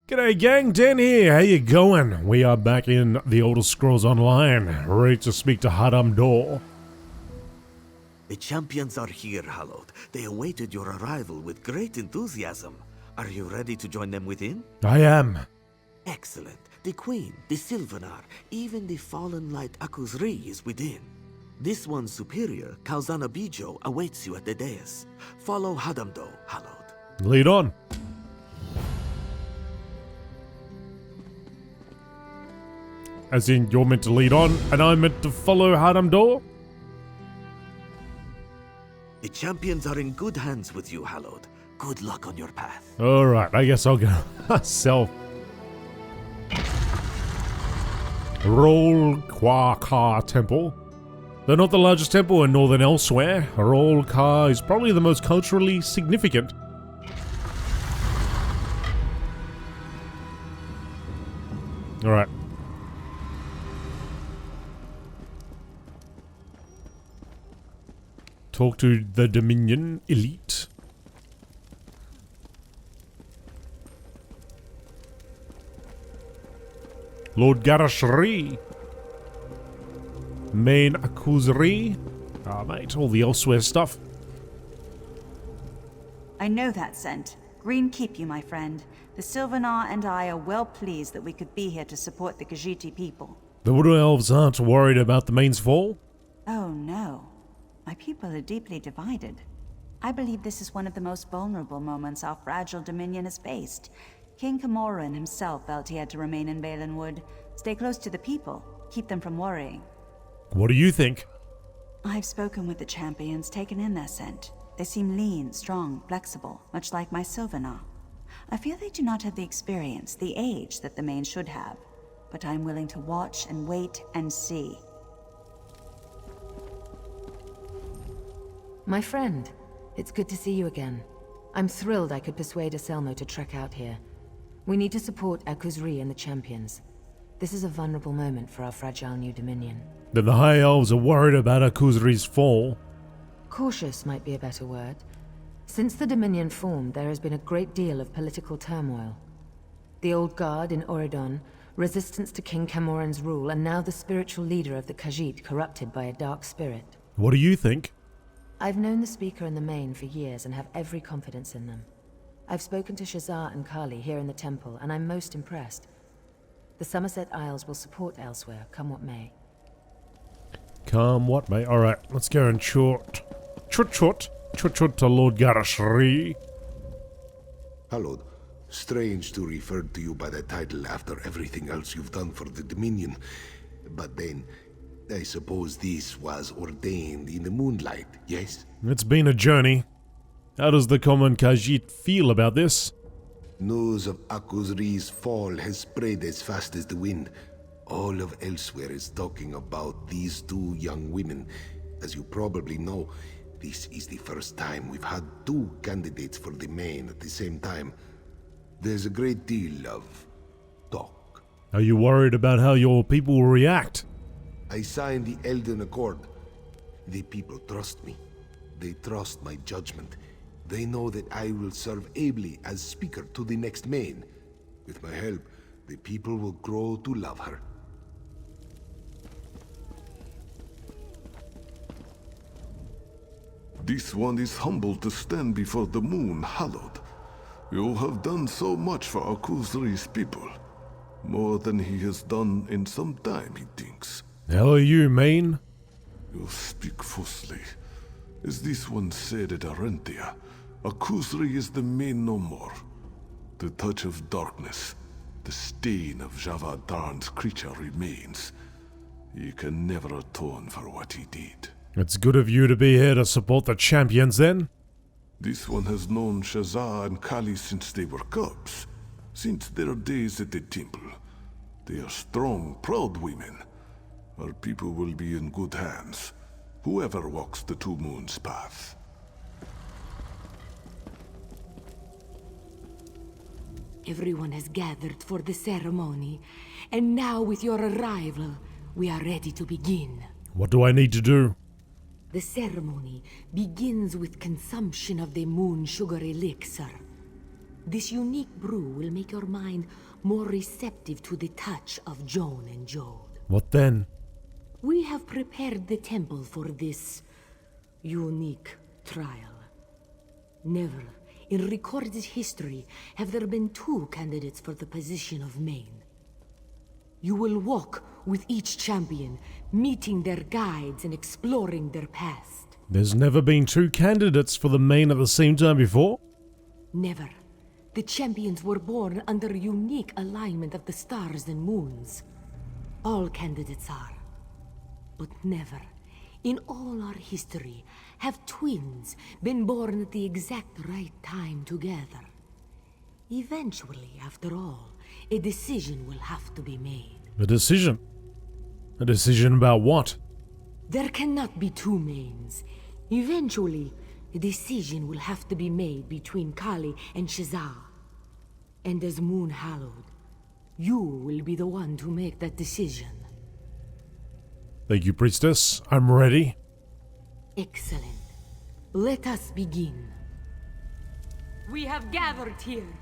G'day gang, Dan here, how you going? We are back in the Elder Scrolls Online, ready to speak to Hadam Dor. The champions are here, Hallowed. They awaited your arrival with great enthusiasm. Are you ready to join them within? I am. Excellent. The Queen, the Sylvanar, even the fallen light Akuzri is within. This one's superior, Kalzana Bijo, awaits you at the dais. Follow Hadamdo, Hallowed. Lead on. As in, you're meant to lead on, and I'm meant to follow Hadam Dor? The champions are in good hands with you, Hallowed. Good luck on your path. Alright, I guess I'll go myself. Rol Kwa Temple. Though not the largest temple in northern Elsewhere, Rol Ka is probably the most culturally significant. Alright. Talk to the Dominion elite. Lord Garashri. Main Akuzri. Ah, mate, all the Elsewhere stuff. I know that scent. Green keep you, my friend. The Sylvanar and I are well pleased that we could be here to support the Khajiit people. The Wood Elves aren't worried about the Main's fall? Oh no. My people are deeply divided. I believe this is one of the most vulnerable moments our fragile dominion has faced. King Camoran himself felt he had to remain in Balinwood, stay close to the people, keep them from worrying. What do you think? I've spoken with the champions, taken in their scent. They seem lean, strong, flexible, much like my Sylvanar. I feel they do not have the experience, the age that the Main should have. But I'm willing to watch and wait and see. My friend, it's good to see you again. I'm thrilled I could persuade Aselmo to trek out here. We need to support Akuzri and the champions. This is a vulnerable moment for our fragile new dominion. That the High Elves are worried about Akuzri's fall. Cautious might be a better word. Since the Dominion formed, there has been a great deal of political turmoil. The Old Guard in Oridon, resistance to King Camoran's rule, and now the spiritual leader of the Khajiit corrupted by a dark spirit. What do you think? I've known the Speaker and the Main for years and have every confidence in them. I've spoken to Shazar and Kali here in the temple, and I'm most impressed. The Somerset Isles will support Elsewhere, come what may. Come what may. Alright, let's go and chut to Lord Garashri. Hallowed, strange to refer to you by that title after everything else you've done for the Dominion. But then, I suppose this was ordained in the moonlight, yes? It's been a journey. How does the common Khajiit feel about this? News of Akuzri's fall has spread as fast as the wind. All of Elsewhere is talking about these two young women. As you probably know, this is the first time we've had two candidates for the Main at the same time. There's a great deal of talk. Are you worried about how your people will react? I signed the Elden Accord. The people trust me. They trust my judgment. They know that I will serve ably as speaker to the next Main. With my help, the people will grow to love her. This one is humbled to stand before the moon, Hallowed. You have done so much for Akuzri's people. More than he has done in some time, he thinks. How are you, Main? You speak falsely. As this one said at Arentia, Akuzri is the Main no more. The touch of darkness, the stain of Javad Darn's creature remains. He can never atone for what he did. It's good of you to be here to support the champions, then. This one has known Shazar and Kali since they were cubs, since their days at the temple. They are strong, proud women. Our people will be in good hands, whoever walks the Two Moons path. Everyone has gathered for the ceremony, and now with your arrival, we are ready to begin. What do I need to do? The ceremony begins with consumption of the moon sugar elixir. This unique brew will make your mind more receptive to the touch of Joan and Jode. What then? We have prepared the temple for this unique trial. Never in recorded history have there been two candidates for the position of main. You will walk with each champion, meeting their guides and exploring their past. There's never been two candidates for the main at the same time before? Never. The champions were born under unique alignment of the stars and moons. All candidates are. But never, in all our history, have twins been born at the exact right time together. Eventually, after all, a decision will have to be made. A decision? A decision about what? There cannot be two mains. Eventually, a decision will have to be made between Kali and Shazah. And as Moon Hallowed, you will be the one to make that decision. Thank you, Priestess. I'm ready. Excellent. Let us begin. We have gathered here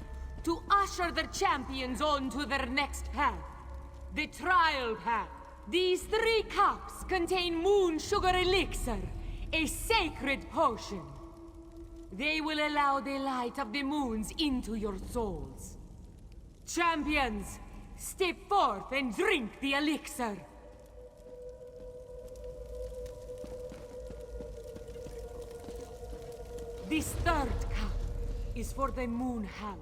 to usher the champions on to their next path. The trial path. These 3 cups contain moon sugar elixir, a sacred potion. They will allow the light of the moons into your souls. Champions, step forth and drink the elixir. This 3rd cup is for the Moon Hallowed,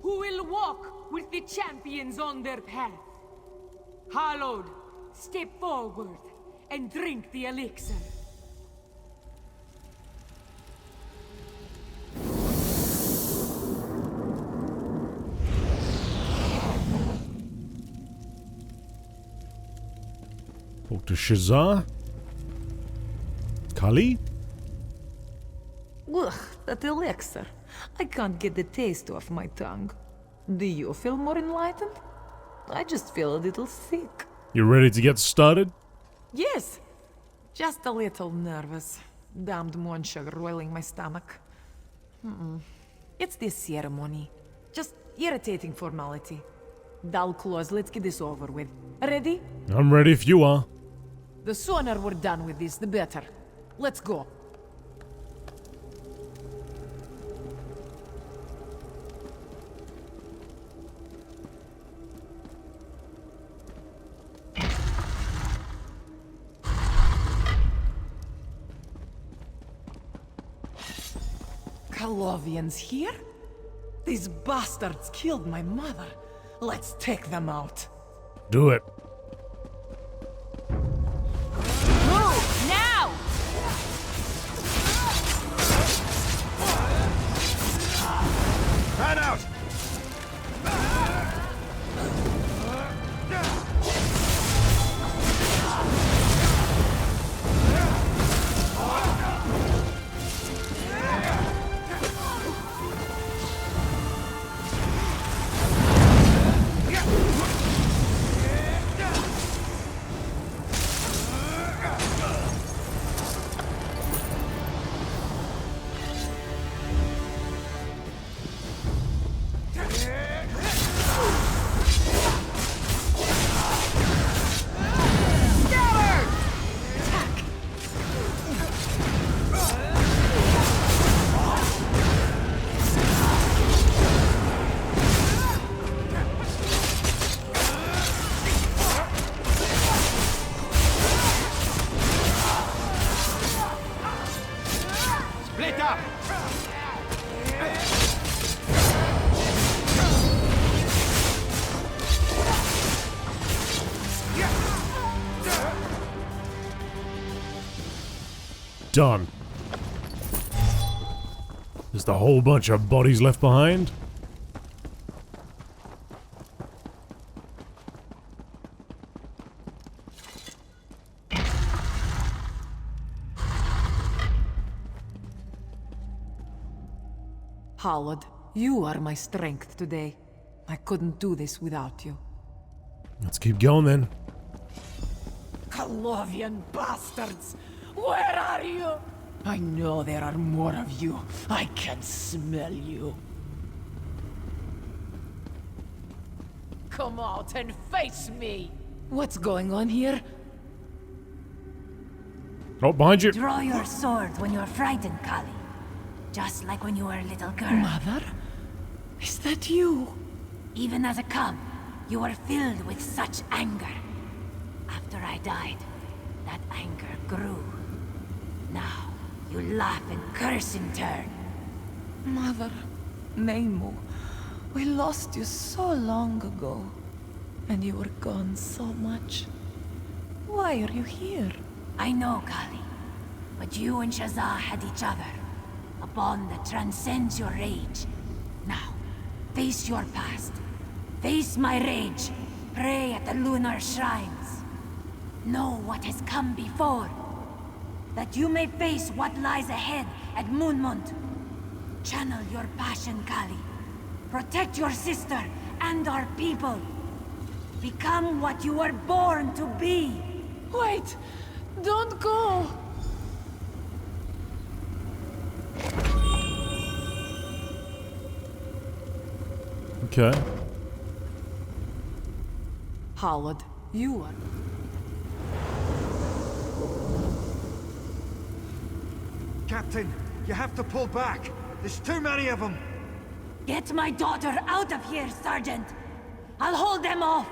who will walk with the champions on their path. Hallowed, step forward and drink the elixir. Talk to Shazah? Kali? Ugh, that elixir. I can't get the taste off my tongue. Do you feel more enlightened? I just feel a little sick. You ready to get started? Yes, just a little nervous. Damned moon sugar roiling my stomach. It's this ceremony. Just irritating formality. Dull claws, let's get this over with. Ready? I'm ready if you are. The sooner we're done with this, the better. Let's go. Colovians here? These bastards killed my mother. Let's take them out. Do it. Move, now! Fan out! Done. Just a whole bunch of bodies left behind. Hallowed, you are my strength today. I couldn't do this without you. Let's keep going then. Colovian bastards! Where are you? I know there are more of you. I can smell you. Come out and face me! What's going on here? Oh, behind you. Draw your sword when you're frightened, Kali. Just like when you were a little girl. Mother? Is that you? Even as a cub, you were filled with such anger. After I died, that anger grew. Now, you laugh and curse in turn. Mother, Nemo, we lost you so long ago. And you were gone so much. Why are you here? I know, Kali. But you and Shazza had each other. A bond that transcends your rage. Now, face your past. Face my rage. Pray at the lunar shrines. Know what has come before. That you may face what lies ahead at Moonmont. Channel your passion, Kali. Protect your sister and our people. Become what you were born to be. Wait! Don't go! Okay. Howard, you are... Captain, you have to pull back. There's too many of them. Get my daughter out of here, Sergeant. I'll hold them off.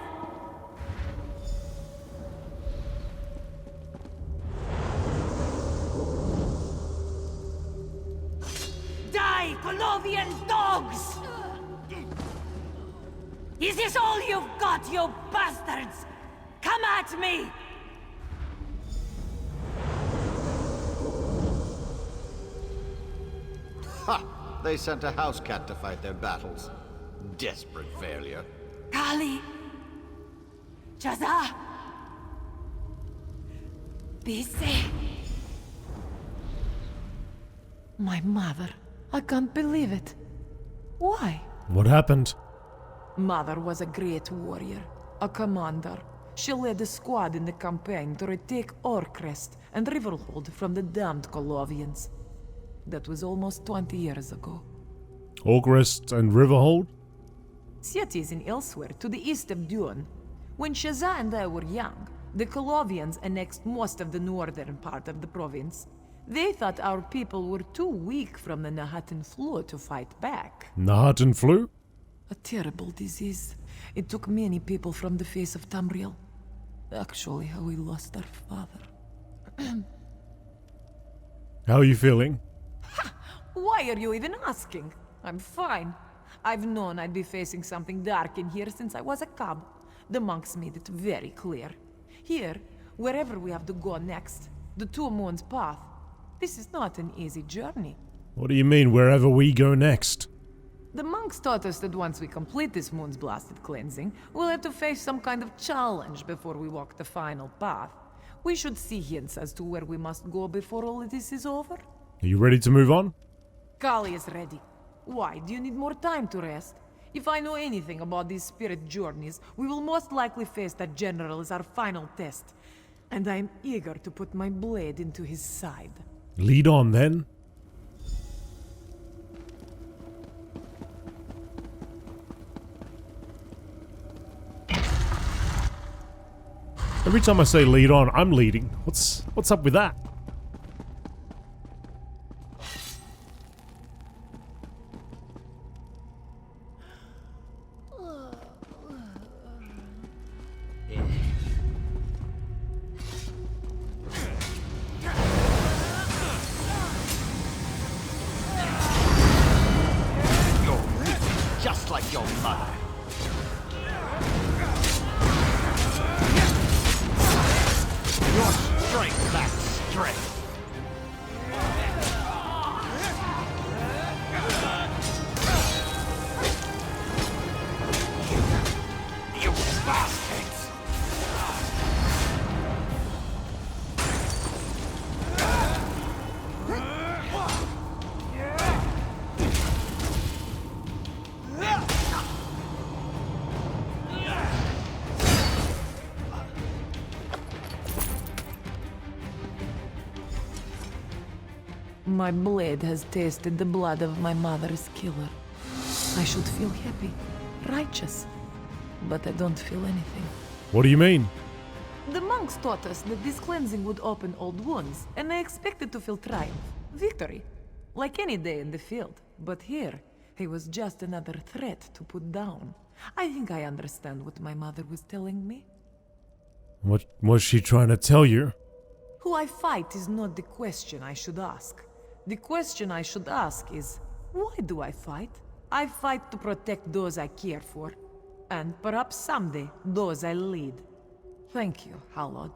Die, Colovian dogs! Is this all you've got, you bastards? Come at me! Ha! They sent a house cat to fight their battles. Desperate failure. Kali! Shazza! Be safe. My mother. I can't believe it. Why? What happened? Mother was a great warrior, a commander. She led a squad in the campaign to retake Orcrest and Riverhold from the damned Colovians. That was almost 20 years ago. Orcrest and Riverhold? Cities in elsewhere to the east of Dune. When Shazza and I were young, the Colovians annexed most of the northern part of the province. They thought our people were too weak from the Nahatan flu to fight back. Nahatan flu? A terrible disease. It took many people from the face of Tamriel. Actually, how we lost our father. How are you feeling? Why are you even asking? I'm fine. I've known I'd be facing something dark in here since I was a cub. The monks made it very clear. Here, wherever we have to go next, the Two Moons path, this is not an easy journey. What do you mean, wherever we go next? The monks taught us that once we complete this moon's blasted cleansing, we'll have to face some kind of challenge before we walk the final path. We should see hints as to where we must go before all of this is over. Are you ready to move on? Kali is ready. Why, do you need more time to rest? If I know anything about these spirit journeys, we will most likely face that general as our final test. And I am eager to put my blade into his side. Lead on, then. Every time I say lead on, I'm leading. What's up with that? Just like your mother. Your strength lacks strength. You bastards! My blade has tasted the blood of my mother's killer. I should feel happy, righteous. but I don't feel anything. What do you mean? The monks taught us that this cleansing would open old wounds, and I expected to feel triumph, victory, like any day in the field. But here, he was just another threat to put down. I think I understand what my mother was telling me. What was she trying to tell you? Who I fight is not the question I should ask. The question I should ask is, why do I fight? I fight to protect those I care for, and perhaps someday, those I lead. Thank you, Halod.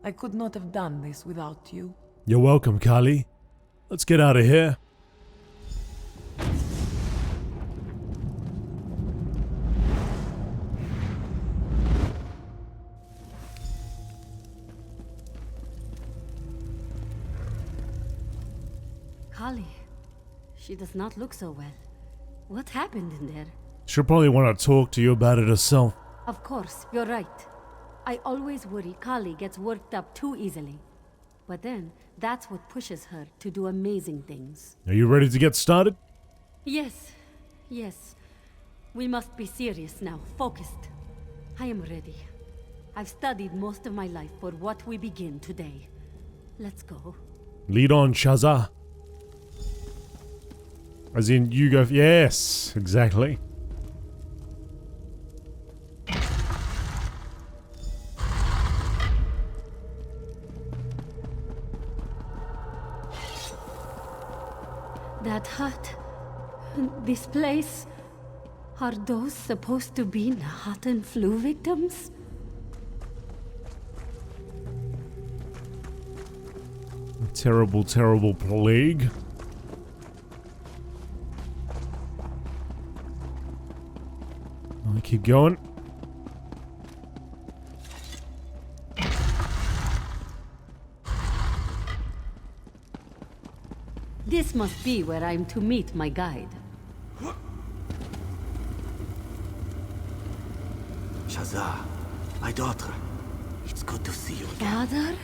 I could not have done this without you. You're welcome, Kali. Let's get out of here. Kali, she does not look so well. What happened in there? She'll probably want to talk to you about it herself. Of course, you're right. I always worry Kali gets worked up too easily. But then, that's what pushes her to do amazing things. Are you ready to get started? Yes, yes. We must be serious now, focused. I am ready. I've studied most of my life for what we begin today. Let's go. Lead on, Shazza. As in, you go... Yes, exactly. That hut, this place, are those supposed to be Nahatan flu victims? Terrible, terrible plague. I'll keep going. This must be where I'm to meet my guide. Shazza, my daughter. It's good to see you again. Father?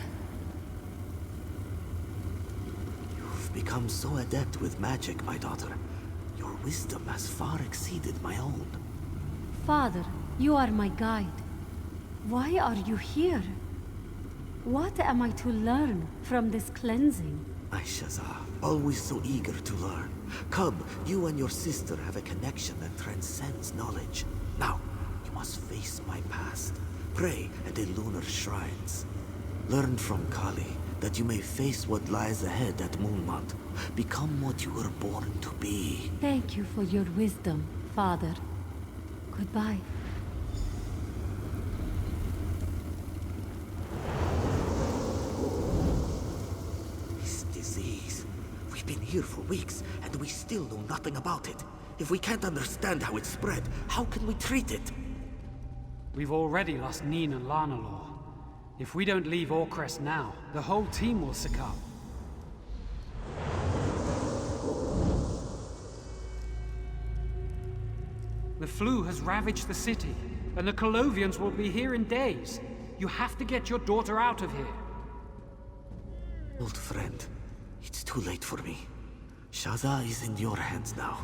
You've become so adept with magic, my daughter. Your wisdom has far exceeded my own. Father, you are my guide. Why are you here? What am I to learn from this cleansing? My Shazza, always so eager to learn. Come, you and your sister have a connection that transcends knowledge. Now, you must face my past. Pray at the lunar shrines. Learn from Kali, that you may face what lies ahead at Moonmont. Become what you were born to be. Thank you for your wisdom, Father. Goodbye. This disease. We've been here for weeks, and we still know nothing about it. If we can't understand how it spread, how can we treat it? We've already lost Neen and Lanalor. If we don't leave Orcrest now, the whole team will succumb. The flu has ravaged the city, and the Colovians will be here in days. You have to get your daughter out of here. Old friend, it's too late for me. Shazza is in your hands now.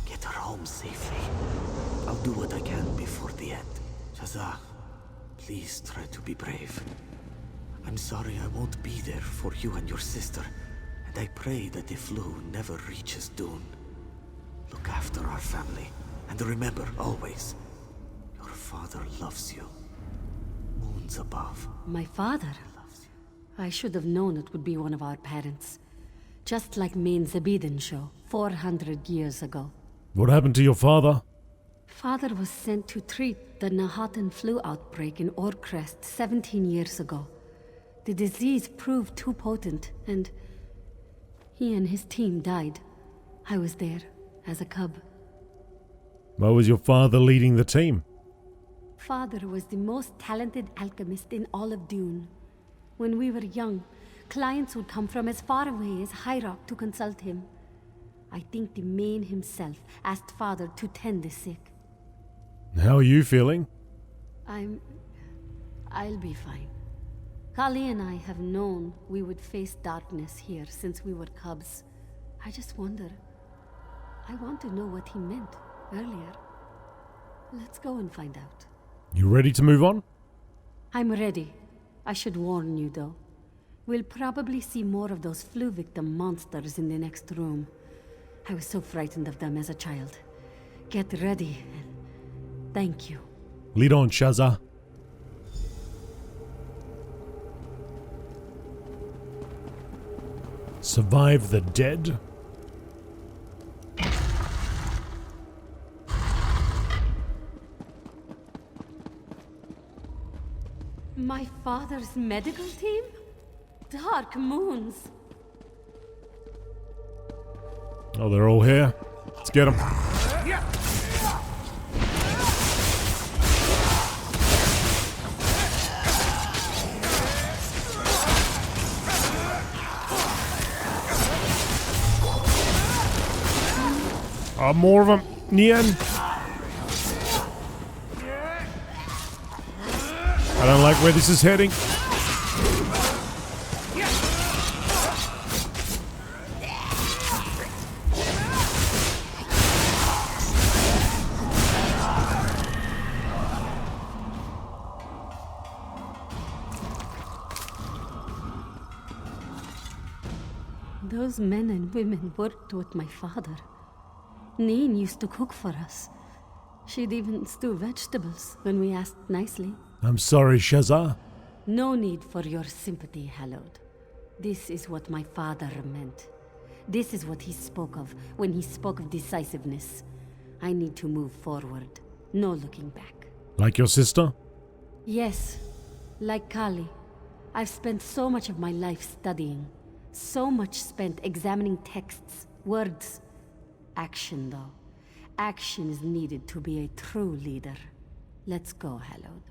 Get her home safely. I'll do what I can before the end. Shazza, please try to be brave. I'm sorry I won't be there for you and your sister, and I pray that the flu never reaches Dune. Look after our family, and remember always, your father loves you. Moons above. My father? I should have known it would be one of our parents. Just like Main Zabeden show, 400 years ago. What happened to your father? Father was sent to treat the Nahatan flu outbreak in Orcrest 17 years ago. The disease proved too potent, and he and his team died. I was there, as a cub. Why was your father leading the team? Father was the most talented alchemist in all of Dune. When we were young, clients would come from as far away as High Rock to consult him. I think the Main himself asked Father to tend the sick. How are you feeling? I'll be fine. Kali and I have known we would face darkness here since we were cubs. I just wonder. I want to know what he meant earlier. Let's go and find out. You ready to move on? I'm ready. I should warn you, though. We'll probably see more of those flu victim monsters in the next room. I was so frightened of them as a child. Get ready. Thank you. Lead on, Shazza. Survive the dead? My father's medical team? Dark Moons. Oh, they're all here. Let's get them. More of them. Nian. I don't like where this is heading. Those men and women worked with my father. Neen used to cook for us. She'd even stew vegetables when we asked nicely. I'm sorry, Shazza. No need for your sympathy, Hallowed. This is what my father meant. This is what he spoke of when he spoke of decisiveness. I need to move forward. No looking back. Like your sister? Yes. Like Kali. I've spent so much of my life studying. So much spent examining texts, words. Action, though. Action is needed to be a true leader. Let's go, Hallowed.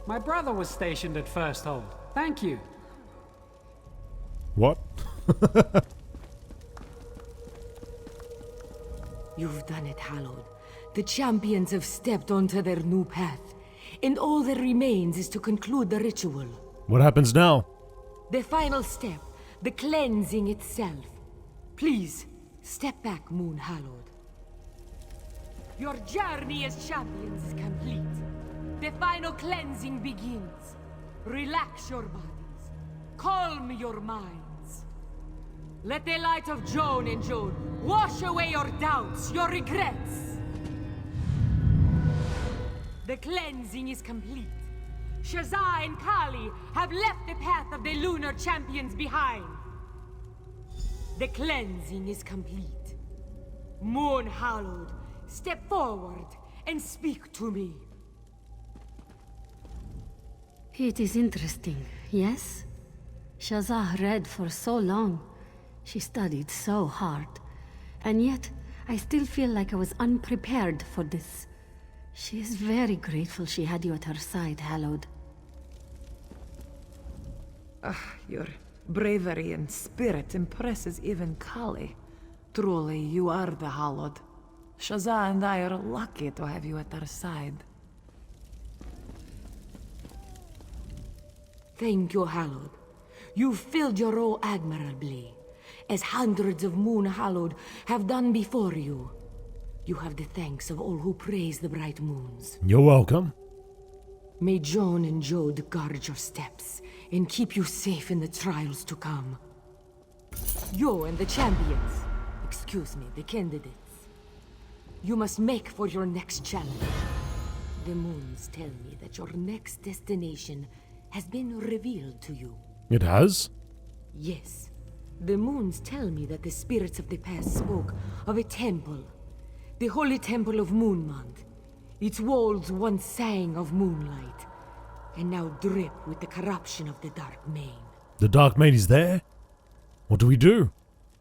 My brother was stationed at First Hold. Thank you. What? You've done it, Hallowed. The champions have stepped onto their new path, and all that remains is to conclude the ritual. What happens now? The final step, the cleansing itself. Please, step back, Moon Hallowed. Your journey as champions is complete. The final cleansing begins. Relax your bodies. Calm your minds. Let the light of Joan and Jode wash away your doubts, your regrets. The cleansing is complete. Shazza and Kali have left the path of the lunar champions behind. The cleansing is complete. Moon Hallowed, step forward and speak to me. It is interesting, yes? Shazza read for so long. She studied so hard. And yet, I still feel like I was unprepared for this. She is very grateful she had you at her side, Hallowed. Your bravery and spirit impresses even Kali. Truly, you are the Hallowed. Shazza and I are lucky to have you at our side. Thank you, Hallowed. You filled your role admirably, as hundreds of Moon Hallowed have done before you. You have the thanks of all who praise the bright moons. You're welcome. May Joan and Jode guard your steps and keep you safe in the trials to come. You and the champions, excuse me, the candidates, you must make for your next challenge. The moons tell me that your next destination has been revealed to you. It has? Yes. The moons tell me that the spirits of the past spoke of a temple. The holy temple of Moonmont. Its walls once sang of moonlight, and now drip with the corruption of the Dark Mane. The Dark Mane is there? What do we do?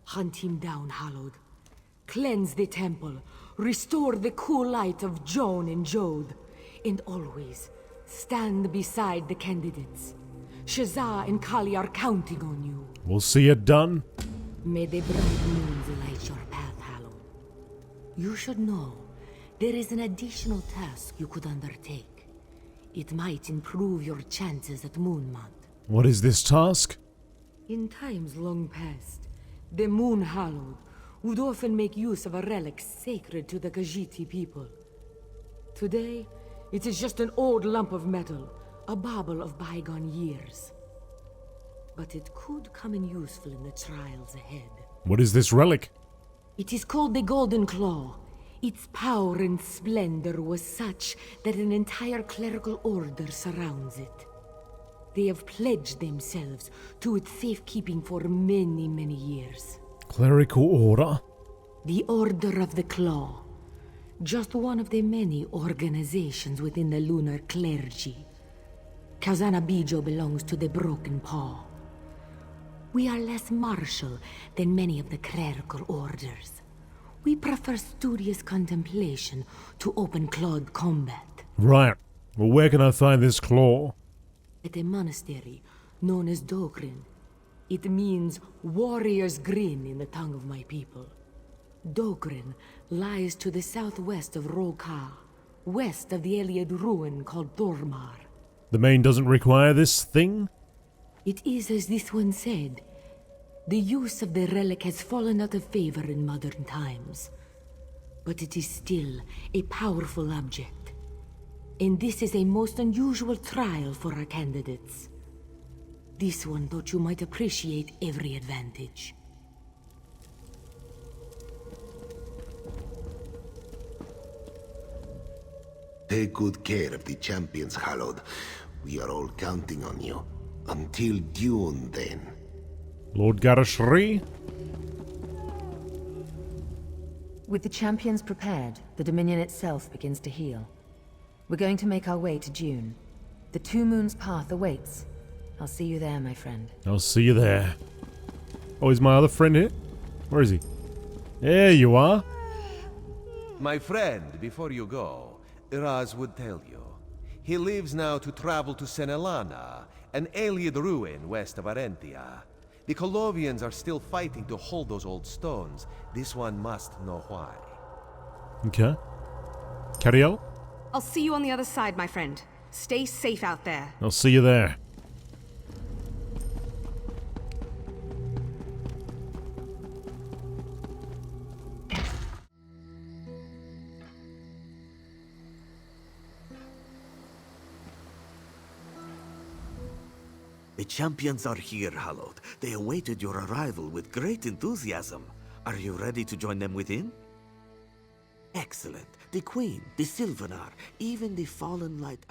Hunt him down, Hallowed. Cleanse the temple. Restore the cool light of Joan and Jode. And always stand beside the candidates. Shazza and Kali are counting on you. We'll see it done. May the bright moons light your path, Hallowed. You should know, there is an additional task you could undertake. It might improve your chances at Moonmont. What is this task? In times long past, the Moon Hallowed would often make use of a relic sacred to the Khajiit people. Today, it is just an old lump of metal, a bauble of bygone years. But it could come in useful in the trials ahead. What is this relic? It is called the Golden Claw. Its power and splendor was such that an entire clerical order surrounds it. They have pledged themselves to its safekeeping for many, many years. Clerical order? The Order of the Claw. Just one of the many organizations within the lunar clergy. Kauzana Bijo belongs to the Broken Paw. We are less martial than many of the clerical orders. We prefer studious contemplation to open-clawed combat. Right. Well, where can I find this claw? At a monastery known as Dokrin. It means warrior's grin in the tongue of my people. Dokrin lies to the southwest of Roka, west of the Iliad ruin called Tormar. The main doesn't require this thing? It is as this one said. The use of the relic has fallen out of favor in modern times. But it is still a powerful object. And this is a most unusual trial for our candidates. This one thought you might appreciate every advantage. Take good care of the champions, Hallowed. We are all counting on you. Until Dune, then. Lord Garashri? With the champions prepared, the Dominion itself begins to heal. We're going to make our way to Dune. The Two Moons path awaits. I'll see you there, my friend. I'll see you there. Oh, is my other friend here? Where is he? There you are. My friend, before you go, Iraz would tell you. He lives now to travel to Senelana, an Iliad ruin west of Arentia. The Colovians are still fighting to hold those old stones. This one must know why. Okay. Cariel? I'll see you on the other side, my friend. Stay safe out there. I'll see you there. The champions are here, Hallowed. They awaited your arrival with great enthusiasm. Are you ready to join them within? Excellent. The Queen, the Sylvanar, even the fallen light...